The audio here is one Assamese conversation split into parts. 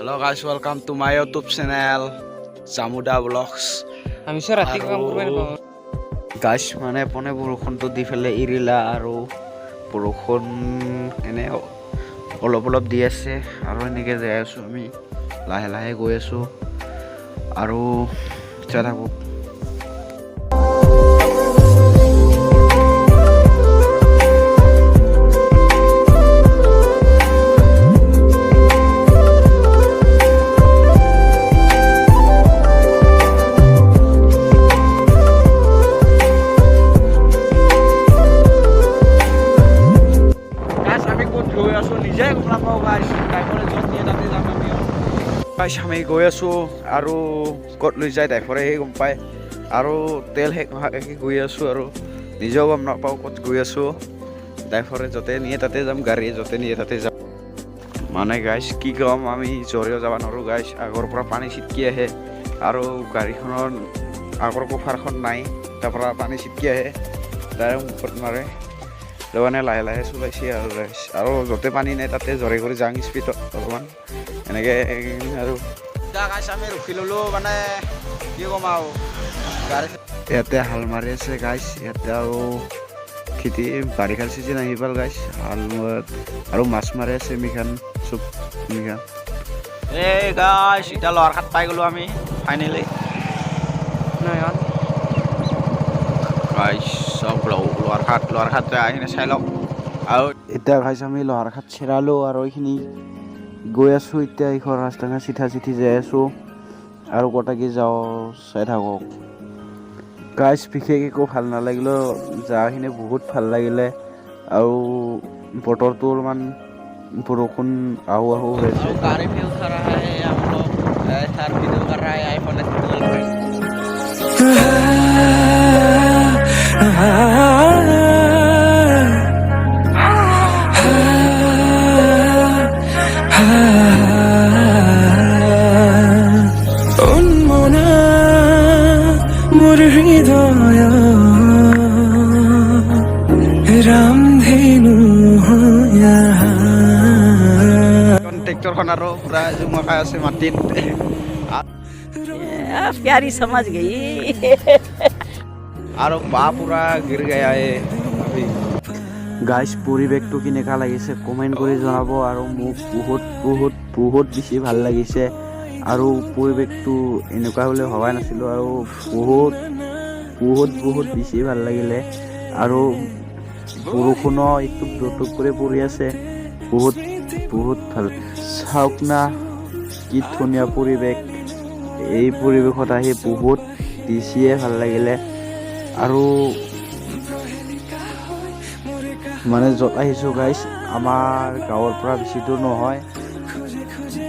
Hello guys, welcome to my YouTube channel Jamuda Vlogs. আমি সব রাতি কাম করব না গাইস মানে পনে বৰষুণটো দি ফেলে ইৰিলা আৰু বৰষুণ এনে অলপ দি আছে আৰু এনেকৈ যাই আছো আমি লাহে লাহে গৈ আছো আৰু চাই থাকো আমি গৈ আছো আৰু ক'ত লৈ যায় ড্ৰাইভাৰে গম পায় আৰু তেল শেষ গৈ আছো আৰু নিজেও গম নাপাওঁ ক'ত গৈ আছো ড্ৰাইভাৰে য'তে নিয়ে তাতে যাম গাড়ী য'তে নিয়ে তাতে যাম মানে গাইছ কি ক'ম আমি জোৰেও যাব নোৱাৰোঁ গাইছ আগৰ পৰা পানী ছিটকি আহে আৰু গাড়ীখনৰ আগৰ কোফাৰখন নাই তাৰপৰা পানী ছিটকি আহে ডাইৰেক্ট মুখত মাৰে মানে লাহে লাহে চলাইছে আৰু গাইছ আৰু য'তে পানী নাই তাতে জোৰে কৰি যাওঁ স্পীডত অলপমান এনেকৈ আৰু গাইছ আমি ৰখি ল'লোঁ মানে কি ক'ম আৰু গাড়ী ইয়াতে হাল মাৰি আছে গাইছ ইয়াতে আৰু খেতি বাৰিষাৰ চিজন আহি পাল গাইছ হাল আৰু মাছ মাৰি আছে মিখান চব মিখান এই গাইছ এতিয়া লহাৰ ঘাট পাই গ'লোঁ আমি ফাইনেলি গাইছ চব লহাৰ ঘাট আহিনে চাই লওক আৰু এতিয়া গাইছ আমি লহাৰ ঘাট চেৰালোঁ আৰু এইখিনি গৈ আছোঁ এতিয়া এইখন ৰাস্তা চিঠা চিঠি যাই আছোঁ আৰু কটাকি যাওঁ চাই থাকক গাইছ বিশেষ একো ভাল নালাগিলেও যাখিনি বহুত ভাল লাগিলে আৰু বতৰটো অলপমান বৰষুণ আহো হৈ আছে গাড়ী ভিউ कर रहा है हम लोग सर वीडियो कर रहा है आईफोन ट्रैक्टरখন আৰু পুৰা জুমকাই আছে মাটিত प्यारी समझ गई আৰু বা পুৰা গিৰ গয়া গাইছ পৰিৱেশটো কেনেকুৱা লাগিছে কমেণ্ট কৰি জনাব আৰু মোক বহুত বেছি ভাল লাগিছে আৰু পৰিৱেশটো এনেকুৱা হ'লে ভবাই নাছিলোঁ আৰু বহুত বেছি ভাল লাগিলে আৰু বৰষুণো একটু কৰি পৰি আছে বহুত ভাল চাওক না কি ধুনীয়া পৰিৱেশ এই পৰিৱেশত আহি বহুত বেছিয়ে ভাল লাগিলে আৰু মানে য'ত আহিছোঁ গাইছ আমাৰ গাঁৱৰ পৰা বেছি দূৰ নহয়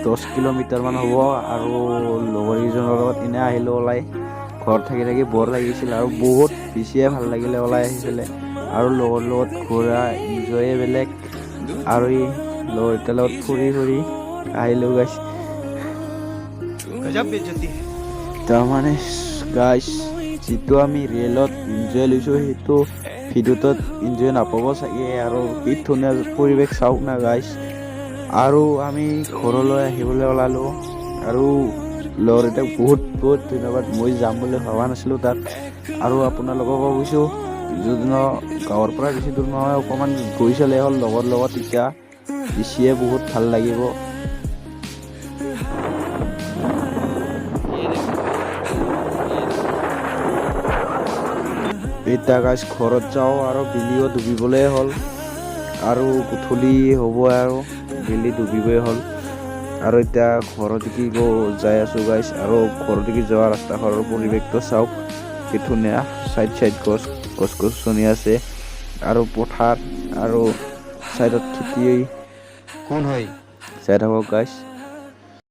10 কিলোমিটাৰমান হ'ব আৰু লগৰকেইজনৰ লগত এনে আহিলোঁ ওলাই ঘৰত থাকি বৰ লাগিছিল আৰু বহুত বেছিয়ে ভাল লাগিলে ওলাই আহিছিলে আৰু লগৰ লগত ঘূৰা এনজয়ে বেলেগ আৰু লগৰকেইটাৰ লগত ফুৰি আহিলোঁ গাইছ তাৰমানে গাইছ যিটো আমি ৰেলত এনজয় লৈছোঁ সেইটো ভিডিঅ'টোত এনজয় নাপাব চাগে আৰু কি ধুনীয়া পৰিৱেশ চাওক না গাইছ আৰু আমি ঘৰলৈ আহিবলৈ ওলালোঁ আৰু লগৰকেইটাক বহুত ধন্যবাদ মই যাম বুলি ভবা নাছিলোঁ তাত আৰু আপোনালোককো কৈছোঁ যদিন গাঁৱৰ পৰা বেছি দূৰ নহয় অকণমান গৈ চালে হ'ল লগৰ লগত এতিয়া বেছিয়ে বহুত ভাল লাগিব এতিয়া গাইছ ঘৰত যাওঁ আৰু বেলিও ডুবিবলৈ হ'ল আৰু গধূলি হ'ব আৰু বেলি ডুবিবই হ'ল আৰু এতিয়া ঘৰলৈকে যাই আছোঁ গাইছ আৰু ঘৰলৈকে যোৱা ৰাস্তাখনৰ পৰিৱেশটো চাওক কি ধুনীয়া চাইড গছ গছনি আছে আৰু পথাৰ আৰু চাইডত খেতি কোন হয় চাই থাকক গাইছ